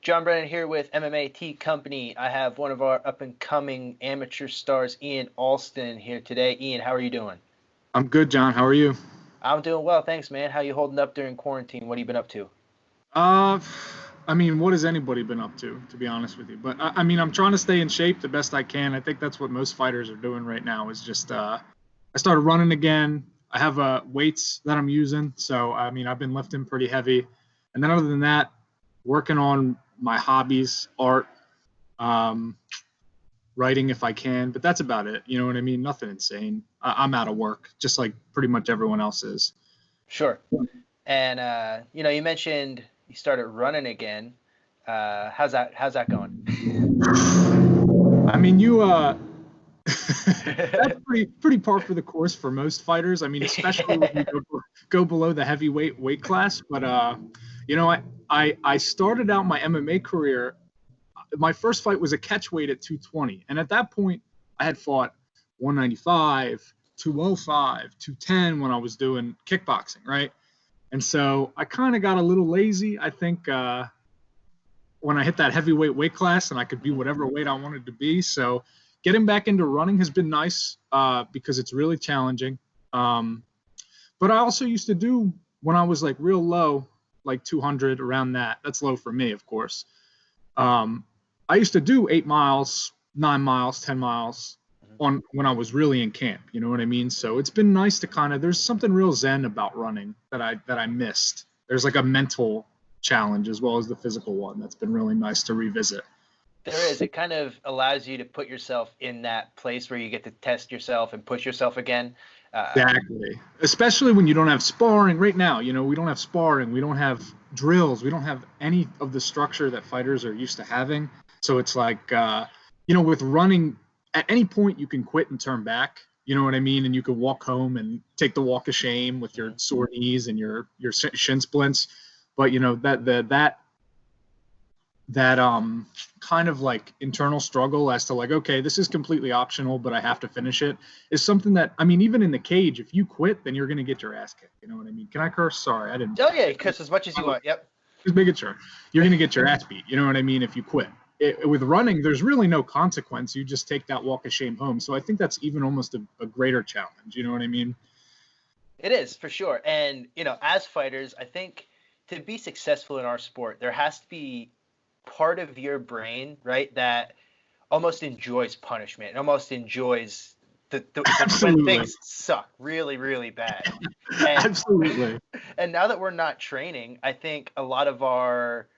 John Brennan here with MMA Tea Company. I have one of our up-and-coming amateur stars, Ian Allston, here today. Ian, how are you doing? I'm good, John. How are you? I'm doing well, thanks, man. How you holding up during quarantine? What have you been up to? What has anybody been up to be honest with you? But I'm trying to stay in shape the best I can. I think that's what most fighters are doing right now is just, I started running again. I have weights that I'm using. So, I've been lifting pretty heavy. And then other than that, working on my hobbies, art, writing if I can, but that's about it. You know what I mean? Nothing insane. I'm out of work, just like pretty much everyone else is. Sure. And, you mentioned you started running again. How's that going? That's pretty par for the course for most fighters. Especially when you go below the heavyweight weight class. But I started out my MMA career. My first fight was a catch weight at 220, and at that point, I had fought 195, 205, 210 when I was doing kickboxing, right? And so I kind of got a little lazy. I think when I hit that heavyweight weight class, and I could be whatever weight I wanted to be. So getting back into running has been nice because it's really challenging. But I also used to do, when I was like real low, like 200, around that. That's low for me, of course. I used to do 8 miles, 9 miles, 10 miles when I was really in camp. You know what I mean? So it's been nice to there's something real zen about running that I missed. There's like a mental challenge as well as the physical one that's been really nice to revisit. There is. It kind of allows you to put yourself in that place where you get to test yourself and push yourself again. Exactly. Especially when you don't have sparring right now. We don't have sparring. We don't have drills. We don't have any of the structure that fighters are used to having. So it's like, with running, at any point you can quit and turn back. You know what I mean? And you can walk home and take the walk of shame with your sore knees and your shin splints. But, that kind of like internal struggle as to like, okay, this is completely optional, but I have to finish it, is something that, even in the cage, if you quit, then you're going to get your ass kicked. You know what I mean? Can I curse? Sorry, I didn't. Oh, yeah, curse as much as you want. Yep. Just making sure. You're going to get your ass beat. You know what I mean? If you quit. With running, there's really no consequence. You just take that walk of shame home. So I think that's even almost a greater challenge. You know what I mean? It is, for sure. And, as fighters, I think to be successful in our sport, there has to be part of your brain, right, that almost enjoys punishment and almost enjoys when things suck really, really bad. And, absolutely. And now that we're not training, I think a lot of our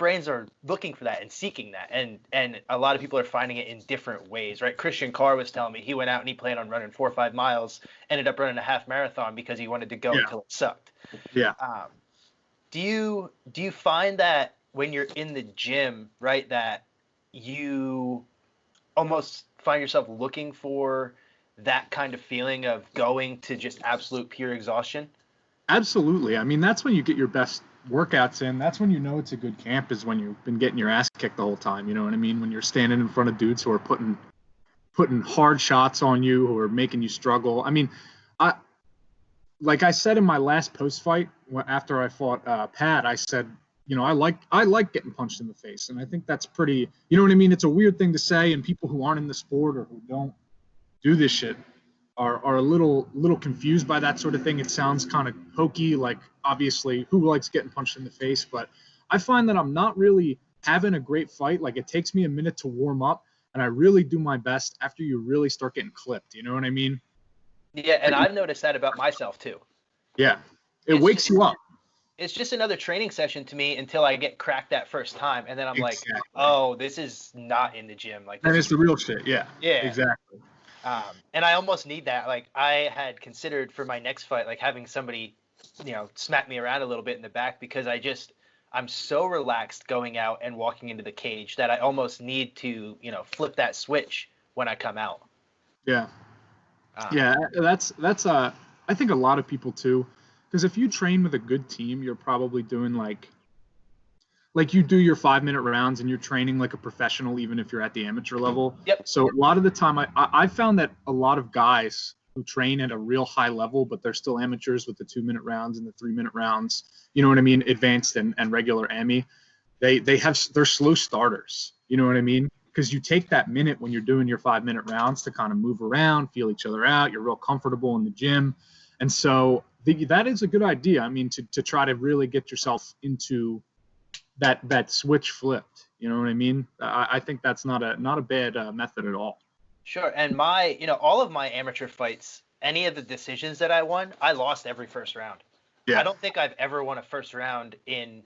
brains are looking for that and seeking that, and a lot of people are finding it in different ways, right? Christian Carr was telling me he went out and he planned on running 4 or 5 miles, ended up running a half marathon because he wanted to go until it sucked. Yeah. Do you find that when you're in the gym, right, that you almost find yourself looking for that kind of feeling of going to just absolute pure exhaustion? Absolutely. That's when you get your best workouts in. That's when you know it's a good camp, is when you've been getting your ass kicked the whole time. You know what I mean? When you're standing in front of dudes who are putting hard shots on you, who are making you struggle. Like I said in my last post fight after I fought Pat, I said, I like getting punched in the face, and I think that's pretty. You know what I mean? It's a weird thing to say, and people who aren't in the sport or who don't do this shit are a little confused by that sort of thing. It sounds kind of hokey, like obviously who likes getting punched in the face, but I find that I'm not really having a great fight. Like, it takes me a minute to warm up, and I really do my best after you really start getting clipped. You know what I mean? Yeah, and I've noticed that about myself too. Yeah, it wakes you up. It's just another training session to me until I get cracked that first time, and then I'm like, oh, this is not in the gym. Like, and it's the real shit. Yeah, exactly. And I almost need that. Like, I had considered for my next fight, like having somebody, smack me around a little bit in the back, because I'm so relaxed going out and walking into the cage that I almost need to, flip that switch when I come out. Yeah. That's I think a lot of people too, because if you train with a good team, you're probably doing like you do your 5-minute rounds and you're training like a professional, even if you're at the amateur level. Yep. So a lot of the time I found that a lot of guys who train at a real high level, but they're still amateurs with the 2-minute rounds and the 3-minute rounds, you know what I mean, advanced and regular AMI, they're slow starters. You know what I mean? Because you take that minute when you're doing your 5-minute rounds to kind of move around, feel each other out. You're real comfortable in the gym. And so that is a good idea. I mean, to try to really get yourself into that switch flipped. You know what I mean? I think that's not a bad method at all. Sure. And all of my amateur fights, any of the decisions that I won, I lost every first round. Yeah. I don't think I've ever won a first round in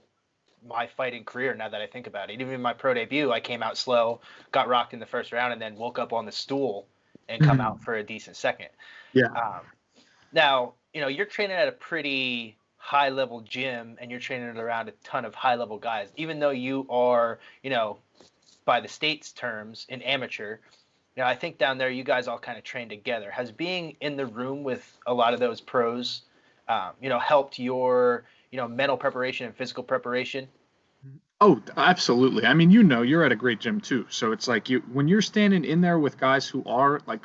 my fighting career, now that I think about it. Even in my pro debut, I came out slow, got rocked in the first round, and then woke up on the stool and come out for a decent second. Yeah. Now, you're training at a pretty high-level gym, and you're training around a ton of high-level guys. Even though you are, by the state's terms, an amateur, I think down there you guys all kind of train together. Has being in the room with a lot of those pros, helped your mental preparation and physical preparation? Oh, absolutely. I mean, you're at a great gym too. So it's like when you're standing in there with guys who are like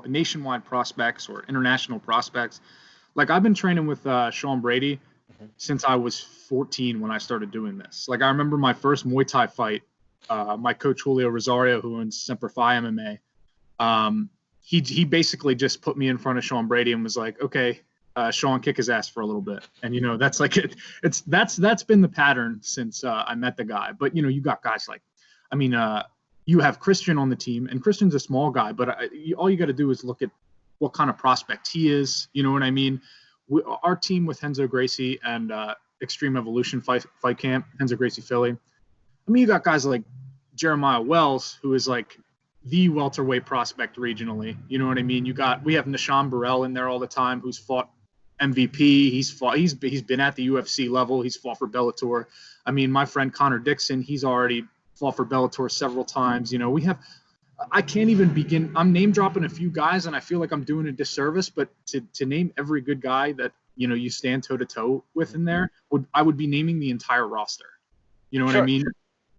nationwide prospects or international prospects. Like I've been training with Pat Brady since I was 14 when I started doing this. Like I remember my first Muay Thai fight. My coach Julio Rosario, who owns Semper Fi MMA, he basically just put me in front of Pat Brady and was like, okay. Sean, kick his ass for a little bit. And, that's like that's been the pattern since I met the guy. But, you got guys like, you have Christian on the team, and Christian's a small guy, but all you got to do is look at what kind of prospect he is. You know what I mean? Our team with Renzo, Gracie, and Extreme Evolution Fight Camp, Renzo, Gracie, Philly. I mean, you got guys like Jeremiah Wells, who is like the welterweight prospect regionally. You know what I mean? We have Nishan Burrell in there all the time, who's fought MVP. He's been at the UFC level. He's fought for Bellator. I mean, my friend Connor Dixon, he's already fought for Bellator several times. I can't even begin. I'm name dropping a few guys, and I feel like I'm doing a disservice. But to name every good guy that you stand toe to toe with in there, I would be naming the entire roster. You know what I mean?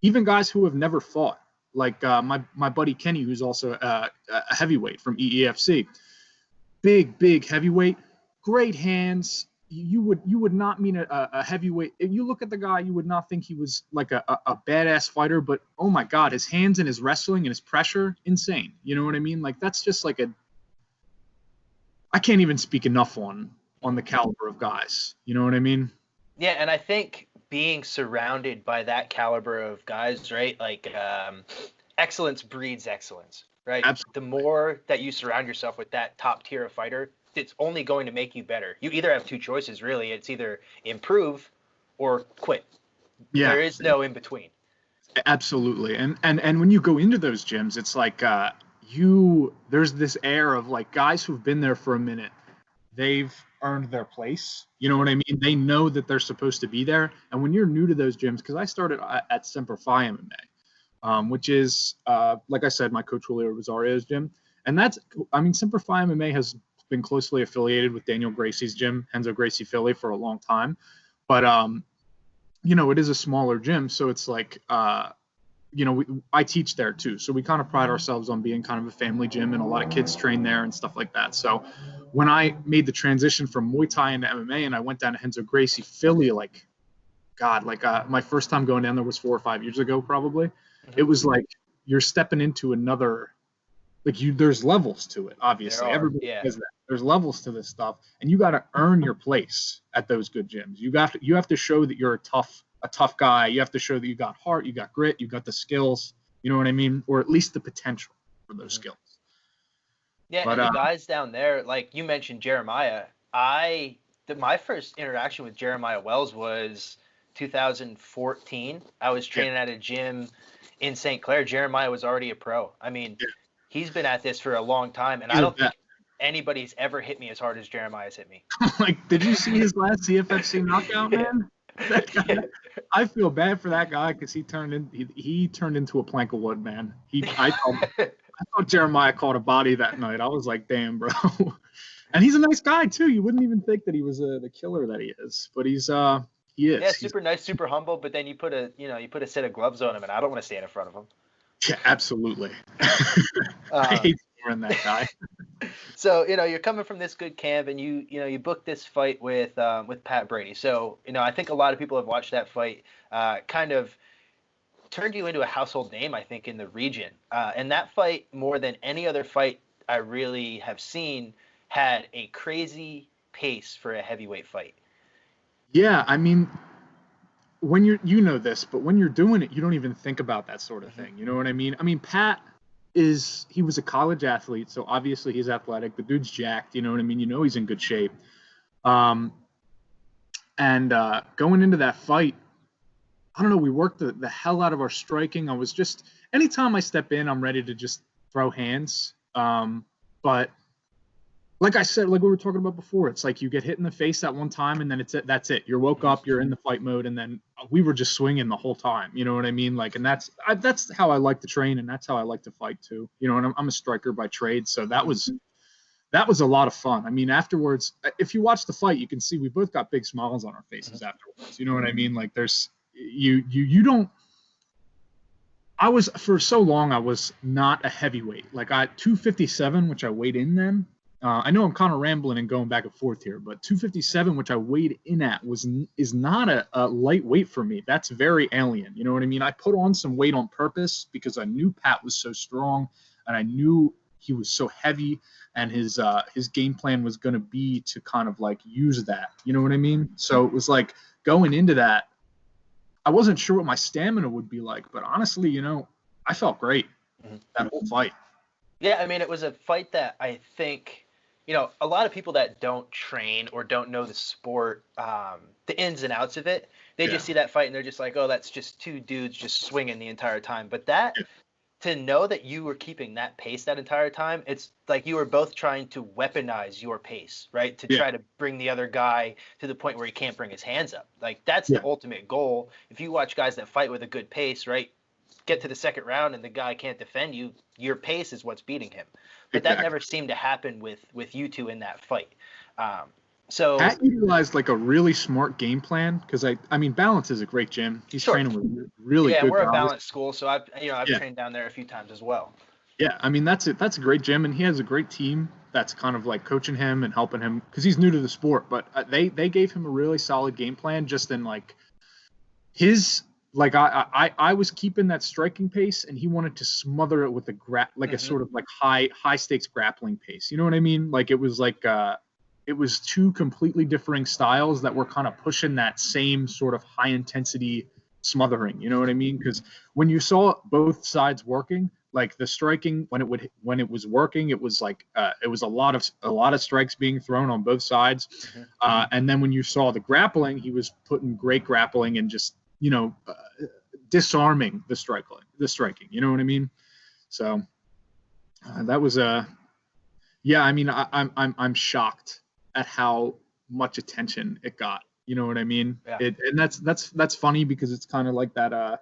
Even guys who have never fought, like my buddy Kenny, who's also a heavyweight from EEFC. Big heavyweight. Great hands. You would not mean a heavyweight. If you look at the guy, you would not think he was like a badass fighter, but oh my God, his hands and his wrestling and his pressure, insane. You know what I mean? Like that's just like I can't even speak enough on the caliber of guys. You know what I mean? Yeah, and I think being surrounded by that caliber of guys, right? Like excellence breeds excellence, right? Absolutely. The more that you surround yourself with that top tier of fighter, it's only going to make you better. You either have two choices, really. It's either improve or quit. Yeah. There is no in between. Absolutely. And when you go into those gyms, it's like there's this air of like guys who've been there for a minute. They've earned their place. You know what I mean? They know that they're supposed to be there. And when you're new to those gyms, because I started at Semper Fi MMA, which is, like I said, my coach Julio Rosario's gym. And Semper Fi MMA has been closely affiliated with Daniel Gracie's gym, Renzo, Gracie, Philly, for a long time. But, it is a smaller gym. So it's like, I teach there too. So we kind of pride ourselves on being kind of a family gym, and a lot of kids train there and stuff like that. So when I made the transition from Muay Thai into MMA and I went down to Renzo, Gracie, Philly, my first time going down there was 4 or 5 years ago, probably. Mm-hmm. It was like you're stepping into another, there's levels to it, obviously. Everybody says that. There's levels to this stuff, and you got to earn your place at those good gyms. You have to show that you're a tough guy. You have to show that you got heart, you got grit, you got the skills. You know what I mean? Or at least the potential for those skills. Yeah, but, and the guys down there, like you mentioned Jeremiah, my first interaction with Jeremiah Wells was 2014. I was training at a gym in St. Clair. Jeremiah was already a pro. I mean, he's been at this for a long time, and I don't think anybody's ever hit me as hard as Jeremiah's hit me. Like, did you see his last CFFC knockout, man? That guy, I feel bad for that guy because he turned into a plank of wood, man. I thought Jeremiah caught a body that night. I was like, damn, bro. And he's a nice guy too. You wouldn't even think that he was the killer that he is, but he is. Yeah, super nice, super humble. But then you put a set of gloves on him, and I don't want to stand in front of him. Yeah, absolutely. I hate scoring that guy. So, you're coming from this good camp, and you booked this fight with Pat Brady. So, I think a lot of people have watched that fight, kind of turned you into a household name, I think, in the region. And that fight, more than any other fight I really have seen, had a crazy pace for a heavyweight fight. Yeah, I mean, when you know this, but when you're doing it, you don't even think about that sort of thing. You know what I mean? I mean, Pat he was a college athlete, so obviously he's athletic. The dude's jacked, you know what I mean? You know he's in good shape. And going into that fight, I don't know, we worked the hell out of our striking. I was just, anytime I step in, I'm ready to just throw hands. But like I said, like we were talking about before, it's like you get hit in the face that one time and then that's it. You're woke up, you're in the fight mode, and then we were just swinging the whole time. You know what I mean? Like, and that's how I like to train, and that's how I like to fight too. You know, and I'm a striker by trade, so that was a lot of fun. I mean, afterwards, if you watch the fight, you can see we both got big smiles on our faces afterwards. You know what I mean? Like, there's you don't. I was, for so long, I was not a heavyweight. Like, 257, which I weighed in then. I know I'm kind of rambling and going back and forth here, but 257, which I weighed in at, is not a lightweight for me. That's very alien. You know what I mean? I put on some weight on purpose because I knew Pat was so strong, and I knew he was so heavy, and his game plan was going to be to kind of like use that. You know what I mean? So it was like going into that, I wasn't sure what my stamina would be like, but honestly, you know, I felt great that whole fight. Yeah, I mean, it was a fight that I think, you know, a lot of people that don't train or don't know the sport, the ins and outs of it, they just see that fight and they're just like, oh, that's just two dudes just swinging the entire time. But to know that you were keeping that pace that entire time, it's like you were both trying to weaponize your pace, right? To try to bring the other guy to the point where he can't bring his hands up. Like, that's the ultimate goal. If you watch guys that fight with a good pace, right, get to the second round and the guy can't defend you, your pace is what's beating him. But that never seemed to happen with you two in that fight. So Pat utilized like a really smart game plan, because I mean, Balance is a great gym. He's training with really good guys. Yeah, we're a balanced school, so I've trained down there a few times as well. Yeah, I mean, that's a great gym, and he has a great team that's kind of like coaching him and helping him because he's new to the sport. But they gave him a really solid game plan, just in like his. Like I was keeping that striking pace, and he wanted to smother it with a sort of like high stakes grappling pace. You know what I mean? Like, it was like it was two completely differing styles that were kind of pushing that same sort of high intensity smothering. You know what I mean? Because when you saw both sides working, like the striking when it was working, it was like it was a lot of strikes being thrown on both sides, and then when you saw the grappling, he was putting great grappling and just, you know, disarming the striking. You know what I mean? So that was yeah. I mean, I'm shocked at how much attention it got. You know what I mean? Yeah. And that's funny because it's kind of like that.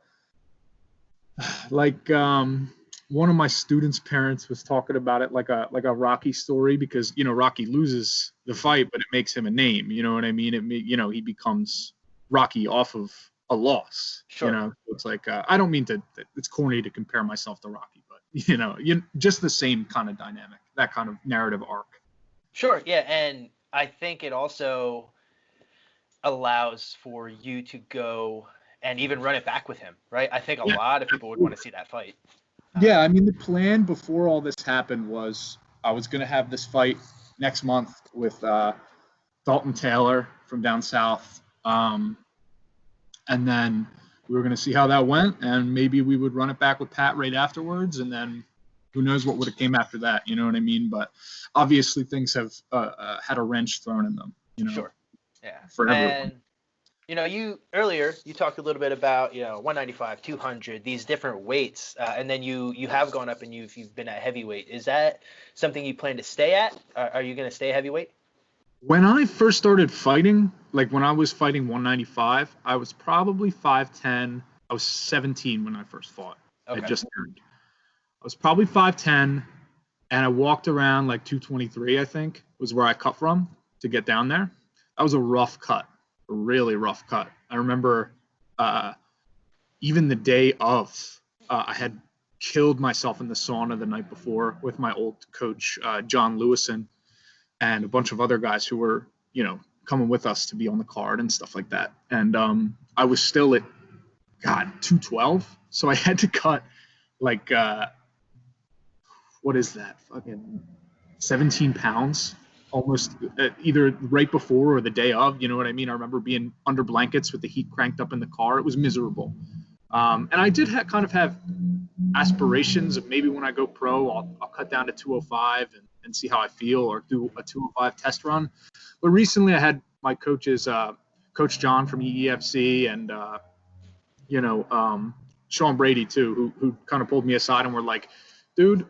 One of my students' parents was talking about it like a Rocky story, because, you know, Rocky loses the fight, but it makes him a name. You know what I mean? He becomes Rocky off of a loss. Sure. You know, it's like I don't mean to. It's corny to compare myself to Rocky, but just the same kind of dynamic, that kind of narrative arc. Sure. Yeah, and I think it also allows for you to go and even run it back with him, right? I think a lot of people would want to see that fight. Yeah, I mean, the plan before all this happened was I was going to have this fight next month with Dalton Taylor from down south. And then we were going to see how that went, and maybe we would run it back with Pat right afterwards, and then who knows what would have came after that, you know what I mean? But obviously things have had a wrench thrown in them, you know. Sure. Yeah. For everyone. And, you know, you talked a little bit about, 195, 200, these different weights, and then you have gone up and you've been at heavyweight. Is that something you plan to stay at? Are you going to stay heavyweight? When I first started fighting, like when I was fighting 195, I was probably 5'10". I was 17 when I first fought. Okay. I just turned. I was probably 5'10", and I walked around like 223, I think, was where I cut from to get down there. That was a rough cut, a really rough cut. I remember even the day of, I had killed myself in the sauna the night before with my old coach, John Lewison, and a bunch of other guys who were, coming with us to be on the card and stuff like that. And I was still at God, 212. So I had to cut like, what is that? Fucking 17 pounds almost either right before or the day of. You know what I mean? I remember being under blankets with the heat cranked up in the car. It was miserable. And I did kind of have aspirations of maybe when I go pro, I'll cut down to 205 and see how I feel, or do a 205 test run. But recently I had my coaches, Coach John from EEFC and, Sean Brady too, who kind of pulled me aside and were like, dude,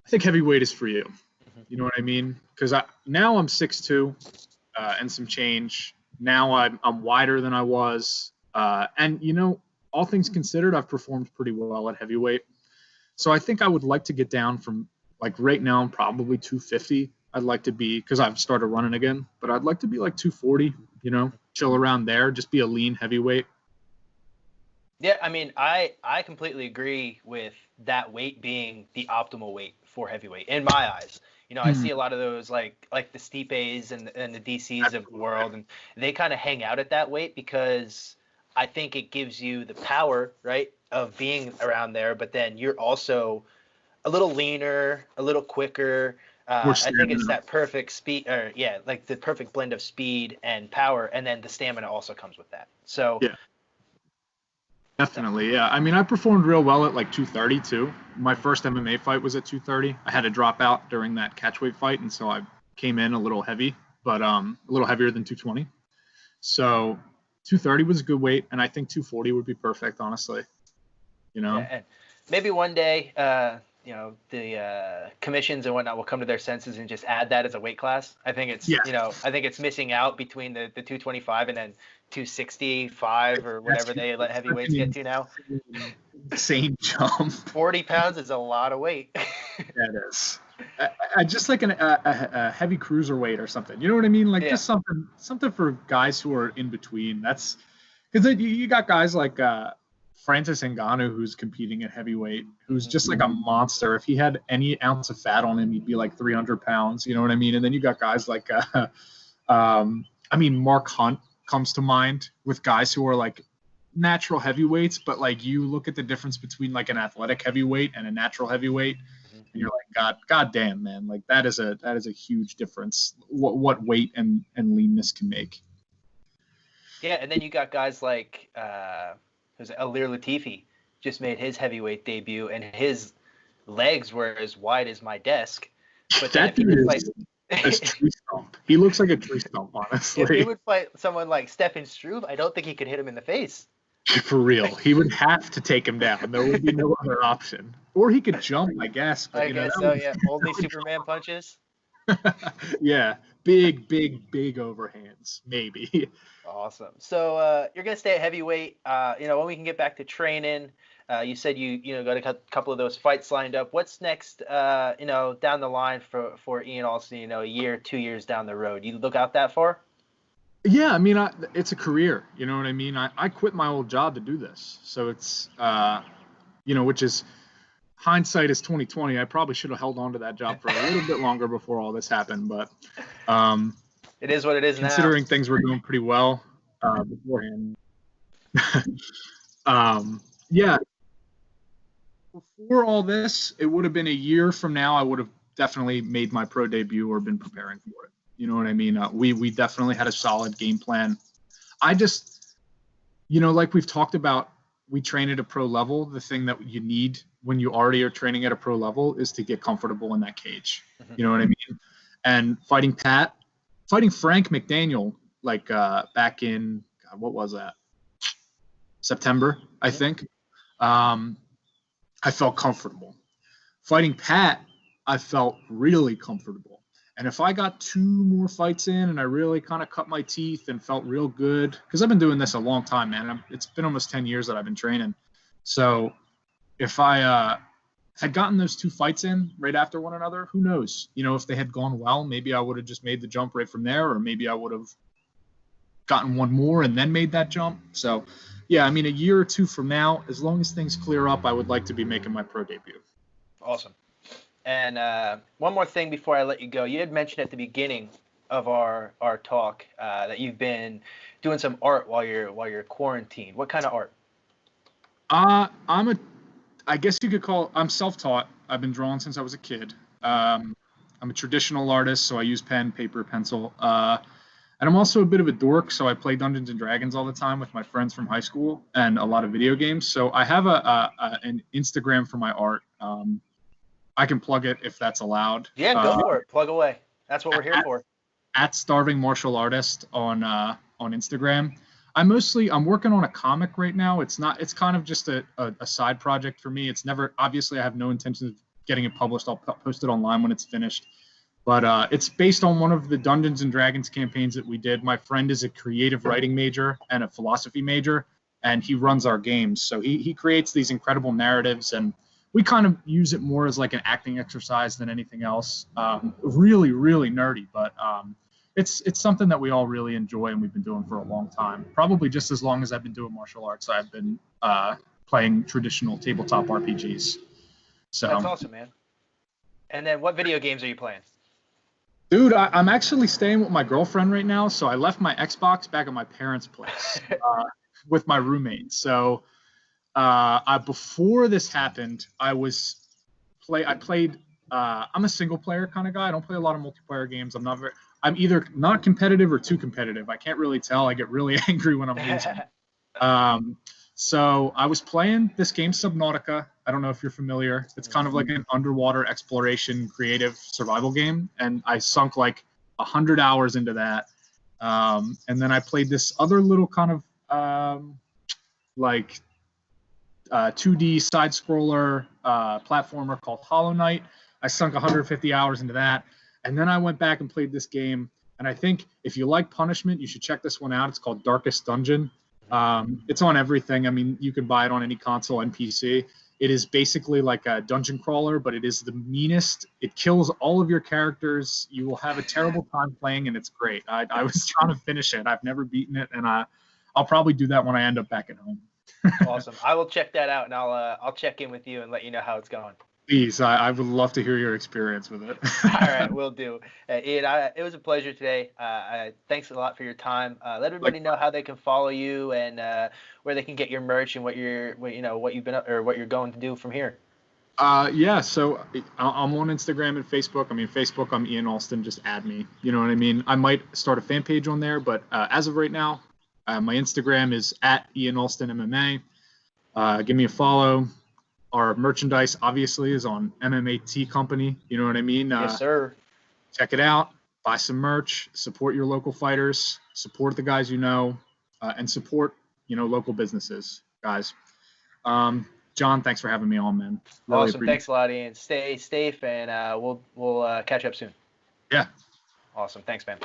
I think heavyweight is for you. You know what I mean? Because now I'm 6'2", and some change. Now I'm wider than I was. And, all things considered, I've performed pretty well at heavyweight. So I think I would like to get down from, like right now, I'm probably 250. I'd like to be, because I've started running again, but I'd like to be like 240, chill around there, just be a lean heavyweight. Yeah, I mean, I completely agree with that weight being the optimal weight for heavyweight in my eyes. I see a lot of those like the Stipes and the DCs of the world, and they kind of hang out at that weight because I think it gives you the power, right, of being around there, but then you're also a little leaner, a little quicker. I think it's that perfect speed, like the perfect blend of speed and power, and then the stamina also comes with that. So yeah. Definitely, yeah. I mean, I performed real well at like 230 too. My first MMA fight was at 230. I had to drop out during that catchweight fight, and so I came in a little heavy, but a little heavier than 220. So 230 was a good weight, and I think 240 would be perfect, honestly. Yeah, and maybe one day, the commissions and whatnot will come to their senses and just add that as a weight class. I think it's, I think it's missing out between the 225 and then 265 or whatever they let heavyweights get to now. Insane jump. 40 pounds is a lot of weight. That is. I just like a heavy cruiserweight or something. You know what I mean? Like just something for guys who are in between. That's because you got guys like Francis Ngannou, who's competing at heavyweight, who's just like a monster. If he had any ounce of fat on him, he'd be like 300 pounds. You know what I mean? And then you got guys like, Mark Hunt comes to mind with guys who are like natural heavyweights, but like you look at the difference between like an athletic heavyweight and a natural heavyweight, and you're like, God damn, man, like that is a huge difference. What weight and leanness can make. Yeah, and then you got guys like Alir Latifi just made his heavyweight debut, and his legs were as wide as my desk. But that dude is a tree stump. He looks like a tree stump, honestly. If he would fight someone like Stefan Struve, I don't think he could hit him in the face. For real. He would have to take him down. There would be no other option. Or he could jump, I guess. But, I guess so, yeah. Only Superman punches. Yeah. Big overhands, maybe. Awesome. So you're going to stay at heavyweight. When we can get back to training, you said you got a couple of those fights lined up. What's next, down the line for Ian Allston, a year, 2 years down the road? You look out that far? Yeah, I mean, it's a career. You know what I mean? I quit my old job to do this. So it's, which is hindsight is 2020. I probably should have held on to that job for a little bit longer before all this happened. But it is what it is considering now. Things were going pretty well beforehand. Yeah. Before all this, it would have been a year from now. I would have definitely made my pro debut or been preparing for it. You know what I mean? We definitely had a solid game plan. I just, like we've talked about, we train at a pro level. The thing that you need when you already are training at a pro level is to get comfortable in that cage. Mm-hmm. You know what I mean? And fighting Frank McDaniel, like back in, God, what was that? September, I think. I felt comfortable. Fighting Pat, I felt really comfortable. And if I got 2 more fights in and I really kind of cut my teeth and felt real good, because I've been doing this a long time, man. It's been almost 10 years that I've been training. So if I had gotten those 2 fights in right after one another, who knows? If they had gone well, maybe I would have just made the jump right from there, or maybe I would have gotten 1 more and then made that jump. So, yeah, I mean, a year or 2 from now, as long as things clear up, I would like to be making my pro debut. Awesome. And one more thing before I let you go. You had mentioned at the beginning of our talk that you've been doing some art while you're quarantined. What kind of art? I guess you could call, I'm self-taught. I've been drawing since I was a kid. I'm a traditional artist, so I use pen, paper, pencil. And I'm also a bit of a dork, so I play Dungeons and Dragons all the time with my friends from high school and a lot of video games. So I have an Instagram for my art. I can plug it if that's allowed. Yeah, go for it. Plug away. That's what we're here for. At Starving Martial Artist on Instagram. I'm working on a comic right now. It's kind of just a side project for me. It's never, obviously I have no intention of getting it published. I'll post it online when it's finished. But it's based on one of the Dungeons and Dragons campaigns that we did. My friend is a creative writing major and a philosophy major, and he runs our games. So he creates these incredible narratives, and we kind of use it more as like an acting exercise than anything else. Really, really nerdy, but it's something that we all really enjoy and we've been doing for a long time. Probably just as long as I've been doing martial arts, I've been playing traditional tabletop RPGs. So that's awesome, man. And then what video games are you playing? Dude, I'm actually staying with my girlfriend right now, so I left my Xbox back at my parents' place with my roommate. So before this happened, I'm a single player kind of guy. I don't play a lot of multiplayer games. I'm either not competitive or too competitive. I can't really tell. I get really angry when I'm losing. So I was playing this game, Subnautica. I don't know if you're familiar. It's kind of like an underwater exploration, creative survival game. And I sunk like 100 hours into that. And then I played this other little kind of 2D side scroller platformer called Hollow Knight. I sunk 150 hours into that. And then I went back and played this game. And I think if you like punishment, you should check this one out. It's called Darkest Dungeon. It's on everything. I mean, you can buy it on any console and PC. It is basically like a dungeon crawler, but it is the meanest. It kills all of your characters. You will have a terrible time playing, and it's great. I was trying to finish it. I've never beaten it, and I'll probably do that when I end up back at home. Awesome. I will check that out, and I'll check in with you and let you know how it's going. Please, I would love to hear your experience with it. All right, will do. Ian, it was a pleasure today. Thanks a lot for your time. Let everybody know how they can follow you and where they can get your merch and what you're going to do from here. Yeah, so I'm on Instagram and Facebook. I mean, Facebook, I'm Ian Allston. Just add me. You know what I mean? I might start a fan page on there, but as of right now, my Instagram is at Ian Allston MMA. Give me a follow. Our merchandise, obviously, is on MMA Tea Company. You know what I mean? Yes, sir. Check it out. Buy some merch. Support your local fighters. Support the guys you know. And support, local businesses, guys. John, thanks for having me on, man. Really awesome. Thanks a lot, Ian. Stay safe, and we'll catch up soon. Yeah. Awesome. Thanks, man.